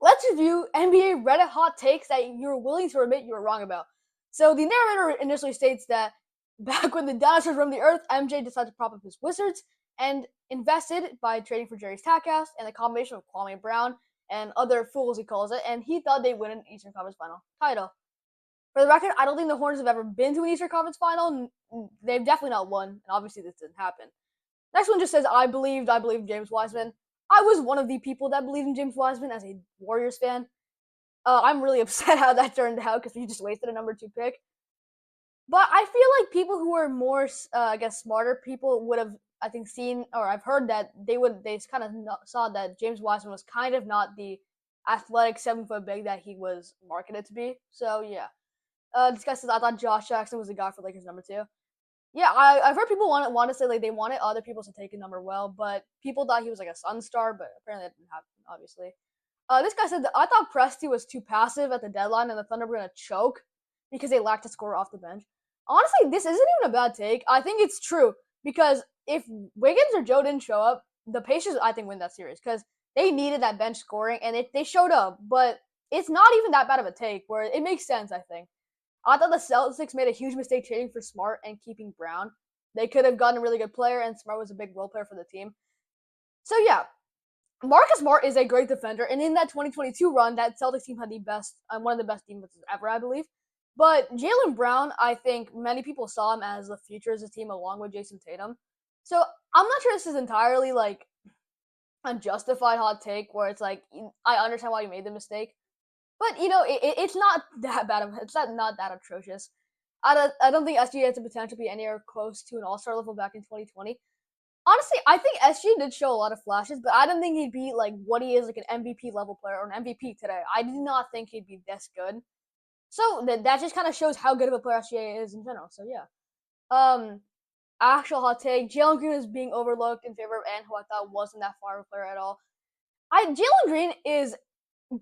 Let's review NBA Reddit hot takes that you're willing to admit you were wrong about. So the narrator initially states that back when the dinosaurs roamed the earth, MJ decided to prop up his Wizards and invested by trading for Jerry Stackhouse and a combination of Kwame Brown and other fools, he calls it, and he thought they'd win an Eastern Conference Final title. For the record, I don't think the Hornets have ever been to an Eastern Conference Final. They've definitely not won, and obviously this didn't happen. Next one just says, I believe James Wiseman. I was one of the people that believed in James Wiseman as a Warriors fan. I'm really upset how that turned out because we just wasted a number 2 pick. But I feel like people who are more, I guess, smarter people would have, I think, seen or I've heard that they kind of saw that James Wiseman was kind of not the athletic 7-foot big that he was marketed to be. So yeah, this guy says I thought Josh Jackson was the guy for Lakers number 2. Yeah, I've heard people want to say like they wanted other people to take a number well, but people thought he was like a Sun star, but apparently that didn't happen, obviously. This guy said that I thought Presti was too passive at the deadline and the Thunder were gonna choke because they lacked a scorer off the bench. Honestly, this isn't even a bad take. I think it's true because if Wiggins or Joe didn't show up, the Pacers I think win that series because they needed that bench scoring and they showed up. But it's not even that bad of a take where it makes sense. I think. I thought the Celtics made a huge mistake trading for Smart and keeping Brown. They could have gotten a really good player, and Smart was a big role player for the team. So yeah, Marcus Smart is a great defender, and in that 2022 run, that Celtics team had the best, one of the best defenses ever, I believe. But Jaylen Brown, I think many people saw him as the future of the team, along with Jason Tatum. So I'm not sure this is entirely like a justified hot take, where it's like I understand why you made the mistake, but it's not that bad of it's not that atrocious. I don't think SG has the potential to be anywhere close to an All Star level back in 2020. Honestly, I think SG did show a lot of flashes, but I don't think he'd be like what he is, like an MVP level player or an MVP today. I do not think he'd be this good. So that just kind of shows how good of a player SGA is in general. So yeah. Um, Actual hot take: Jalen Green is being overlooked in favor of Ant, who I thought wasn't that far of a player at all. Jalen Green is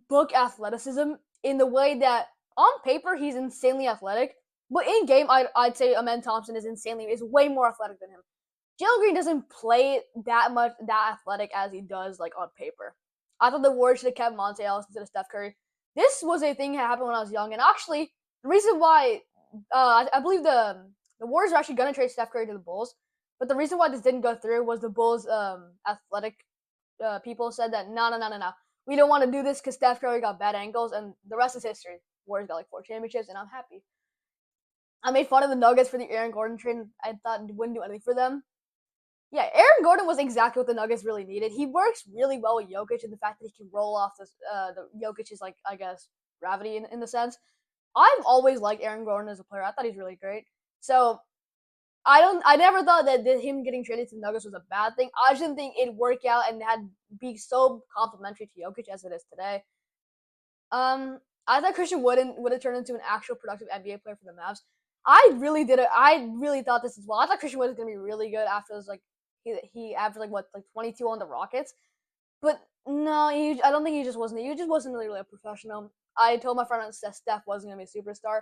book athleticism in the way that on paper he's insanely athletic, but in game I'd say Amen Thompson is way more athletic than him. Jalen Green doesn't play that athletic as he does like on paper. I thought the Warriors should have kept Monte Ellis instead of Steph Curry. This was a thing that happened when I was young, and actually the reason why I believe the Warriors are actually going to trade Steph Curry to the Bulls, but the reason why this didn't go through was the Bulls athletic people said that no, we don't want to do this because Steph Curry got bad ankles, and the rest is history. Warriors got like 4 championships, and I'm happy. I made fun of the Nuggets for the Aaron Gordon trade. I thought it wouldn't do anything for them. Yeah, Aaron Gordon was exactly what the Nuggets really needed. He works really well with Jokic, and the fact that he can roll off the Jokic's like I guess gravity in the sense. I've always liked Aaron Gordon as a player. I thought he's really great. So I never thought that him getting traded to the Nuggets was a bad thing. I just didn't think it'd work out and had be so complimentary to Jokic as it is today. I thought Christian would have turned into an actual productive NBA player for the Mavs. I really did it. I really thought this as well. I thought Christian Wood was gonna be really good after those like he averaged like 22 on the Rockets, but no, I don't think he just wasn't. He just wasn't really a professional. I told my friend that Steph wasn't gonna be a superstar.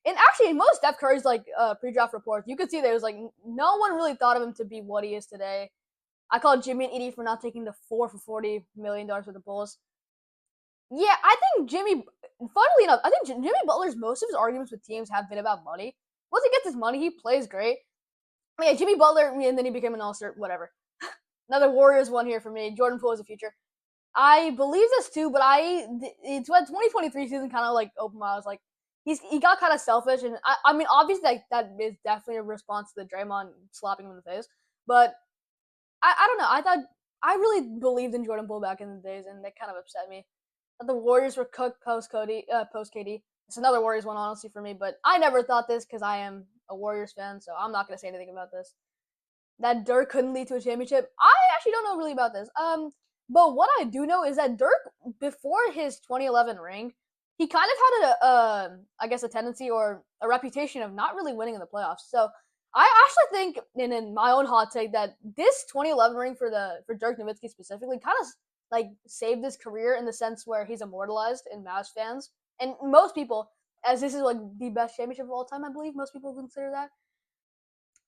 And actually, in most Steph Curry's like pre-draft reports, you could see there was like no one really thought of him to be what he is today. I called Jimmy an idiot for not taking the 4 for $40 million with the Bulls. Yeah, I think funnily enough, I think Jimmy Butler's most of his arguments with teams have been about money. Once he gets his money, he plays great. Yeah, Jimmy Butler, and then he became an all-star, whatever. Another Warriors one here for me. Jordan Poole is the future. I believe this too, but it's when 2023 season kind of like opened my eyes. Like he got kind of selfish, and I mean obviously that is definitely a response to the Draymond slapping him in the face. But I don't know. I thought I really believed in Jordan Poole back in the days, and that kind of upset me. The Warriors were cooked post KD. It's another Warriors one, honestly, for me. But I never thought this because I am a Warriors fan, so I'm not gonna say anything about this. That Dirk couldn't lead to a championship. I actually don't know really about this. But what I do know is that Dirk, before his 2011 ring, he kind of had I guess a tendency or a reputation of not really winning in the playoffs. So I actually think, in my own hot take, that this 2011 ring for Dirk Nowitzki specifically kind of like saved his career in the sense where he's immortalized in Mavs fans and most people, as this is like the best championship of all time. I believe most people consider that.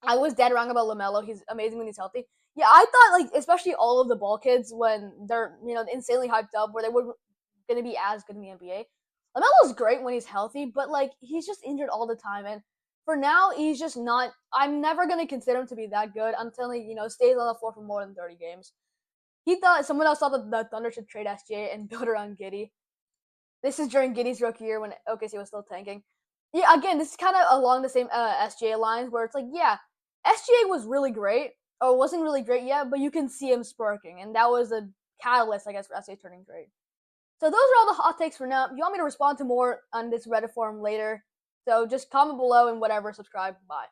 I was dead wrong about LaMelo. He's amazing when he's healthy. Yeah, I thought like especially all of the ball kids when they're insanely hyped up, where they would gonna be as good in the NBA. LaMelo's great when he's healthy, but like he's just injured all the time, and for now he's just not. I'm never gonna consider him to be that good until he stays on the floor for more than 30 games. Someone else thought that the Thunder should trade SGA and build around Giddey. This is during Giddey's rookie year when OKC was still tanking. Yeah, again, this is kind of along the same SGA lines where it's like, yeah, SGA was really great, or wasn't really great yet, but you can see him sparking, and that was a catalyst, I guess, for SGA turning great. So those are all the hot takes for now. If you want me to respond to more on this Reddit forum later, so just comment below and whatever, subscribe. Bye.